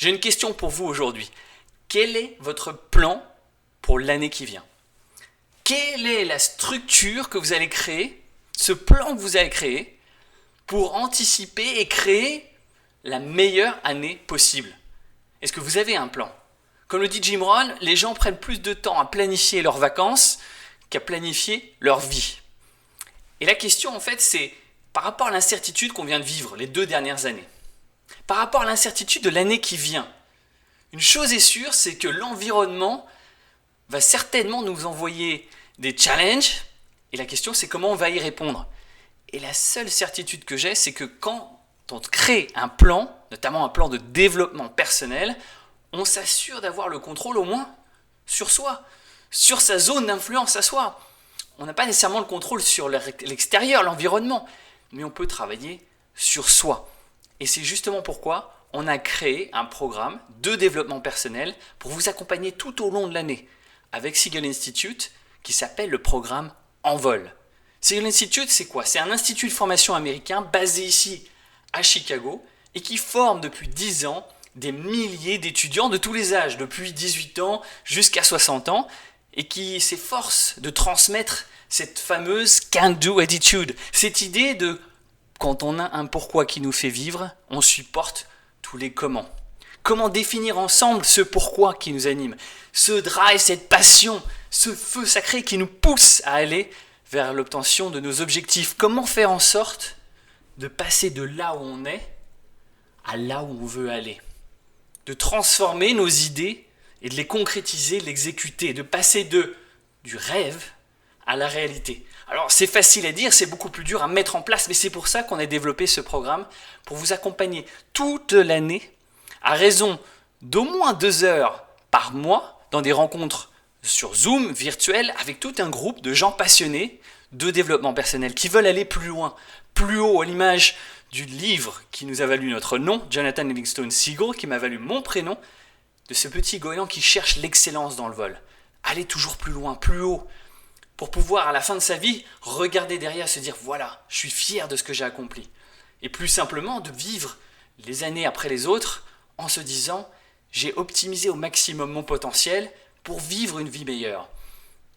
J'ai une question pour vous aujourd'hui. Quel est votre plan pour l'année qui vient? Quelle est la structure que vous allez créer, ce plan que vous allez créer pour anticiper et créer la meilleure année possible? Est-ce que vous avez un plan? Comme le dit Jim Rohn, les gens prennent plus de temps à planifier leurs vacances qu'à planifier leur vie. Et la question en fait c'est par rapport à l'incertitude qu'on vient de vivre les 2 dernières années, par rapport à l'incertitude de l'année qui vient, une chose est sûre, c'est que l'environnement va certainement nous envoyer des challenges et la question c'est comment on va y répondre. Et la seule certitude que j'ai, c'est que quand on crée un plan, notamment un plan de développement personnel, on s'assure d'avoir le contrôle au moins sur soi, sur sa zone d'influence à soi. On n'a pas nécessairement le contrôle sur l'extérieur, l'environnement, mais on peut travailler sur soi. Et c'est justement pourquoi on a créé un programme de développement personnel pour vous accompagner tout au long de l'année avec Seagull Institute qui s'appelle le programme Envol. Seagull Institute, c'est quoi? C'est un institut de formation américain basé ici à Chicago et qui forme depuis 10 ans des milliers d'étudiants de tous les âges, depuis 18 ans jusqu'à 60 ans, et qui s'efforce de transmettre cette fameuse can-do attitude, cette idée de quand on a un pourquoi qui nous fait vivre, on supporte tous les comment. Comment définir ensemble ce pourquoi qui nous anime, ce drive, cette passion, ce feu sacré qui nous pousse à aller vers l'obtention de nos objectifs. Comment faire en sorte de passer de là où on est à là où on veut aller, de transformer nos idées et de les concrétiser, de l'exécuter, de passer du rêve à la réalité. Alors c'est facile à dire, c'est beaucoup plus dur à mettre en place, mais c'est pour ça qu'on a développé ce programme, pour vous accompagner toute l'année, à raison d'au moins 2 heures par mois, dans des rencontres sur Zoom, virtuelles, avec tout un groupe de gens passionnés de développement personnel, qui veulent aller plus loin, plus haut, à l'image du livre qui nous a valu notre nom, Jonathan Livingstone Seagull, qui m'a valu mon prénom, de ce petit goéland qui cherche l'excellence dans le vol. Aller toujours plus loin, plus haut, pour pouvoir, à la fin de sa vie, regarder derrière et se dire « Voilà, je suis fier de ce que j'ai accompli ». Et plus simplement, de vivre les années après les autres en se disant « J'ai optimisé au maximum mon potentiel pour vivre une vie meilleure ».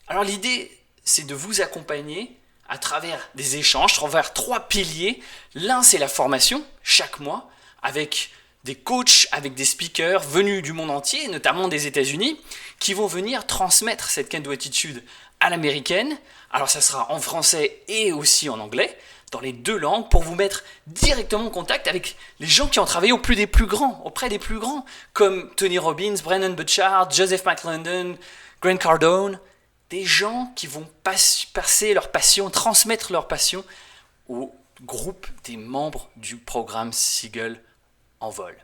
Alors l'idée, c'est de vous accompagner à travers des échanges, à travers 3 piliers. L'un, c'est la formation, chaque mois, avec des coachs, avec des speakers venus du monde entier, notamment des États-Unis, qui vont venir transmettre cette can-do attitude à l'américaine. Alors ça sera en français et aussi en anglais, dans les 2 langues, pour vous mettre directement en contact avec les gens qui ont travaillé auprès des plus grands, comme Tony Robbins, Brendon Burchard, Joseph McClendon, Grant Cardone, des gens qui vont passer leur passion, transmettre leur passion au groupe des membres du programme Seagull Envol.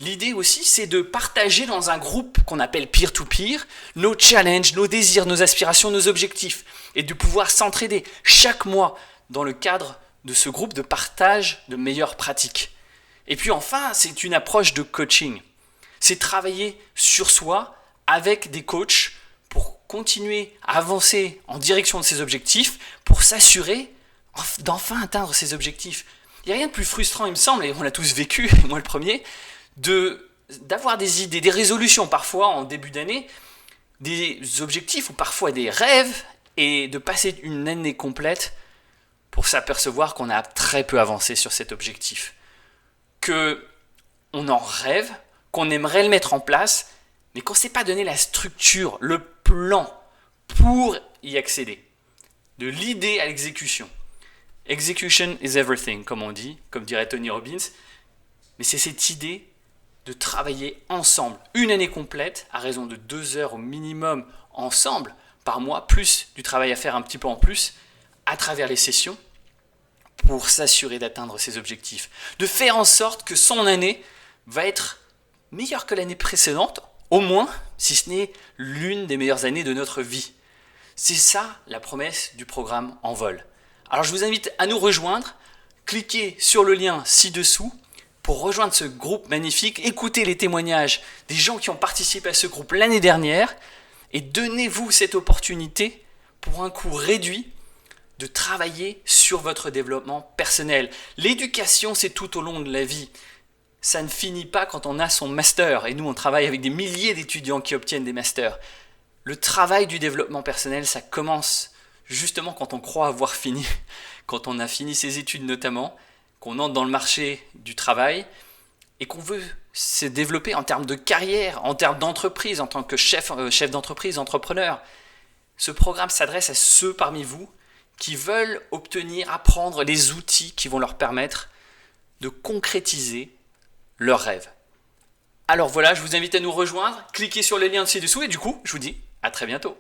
L'idée aussi, c'est de partager dans un groupe qu'on appelle peer-to-peer nos challenges, nos désirs, nos aspirations, nos objectifs, et de pouvoir s'entraider chaque mois dans le cadre de ce groupe de partage de meilleures pratiques. Et puis enfin, c'est une approche de coaching. C'est travailler sur soi avec des coachs pour continuer à avancer en direction de ses objectifs, pour s'assurer d'enfin atteindre ses objectifs. Il n'y a rien de plus frustrant, il me semble, et on l'a tous vécu, moi le premier, d'avoir des idées, des résolutions parfois en début d'année, des objectifs ou parfois des rêves, et de passer une année complète pour s'apercevoir qu'on a très peu avancé sur cet objectif. Qu'on en rêve, qu'on aimerait le mettre en place, mais qu'on ne s'est pas donné la structure, le plan pour y accéder. De l'idée à l'exécution. Execution is everything, comme on dit, comme dirait Tony Robbins. Mais c'est cette idée de travailler ensemble, une année complète, à raison de 2 heures au minimum ensemble par mois, plus du travail à faire un petit peu en plus, à travers les sessions, pour s'assurer d'atteindre ses objectifs. De faire en sorte que son année va être meilleure que l'année précédente, au moins, si ce n'est l'une des meilleures années de notre vie. C'est ça la promesse du programme Envol. Alors je vous invite à nous rejoindre, cliquez sur le lien ci-dessous pour rejoindre ce groupe magnifique, écoutez les témoignages des gens qui ont participé à ce groupe l'année dernière et donnez-vous cette opportunité pour un coût réduit de travailler sur votre développement personnel. L'éducation, c'est tout au long de la vie. ça ne finit pas quand on a son master. Et nous, on travaille avec des milliers d'étudiants qui obtiennent des masters. Le travail du développement personnel, ça commence justement quand on croit avoir fini, quand on a fini ses études notamment, qu'on entre dans le marché du travail et qu'on veut se développer en termes de carrière, en termes d'entreprise, en tant que chef d'entreprise, entrepreneur. Ce programme s'adresse à ceux parmi vous qui veulent apprendre les outils qui vont leur permettre de concrétiser leurs rêves. Alors voilà, je vous invite à nous rejoindre, cliquez sur le lien ci-dessous et du coup, je vous dis à très bientôt.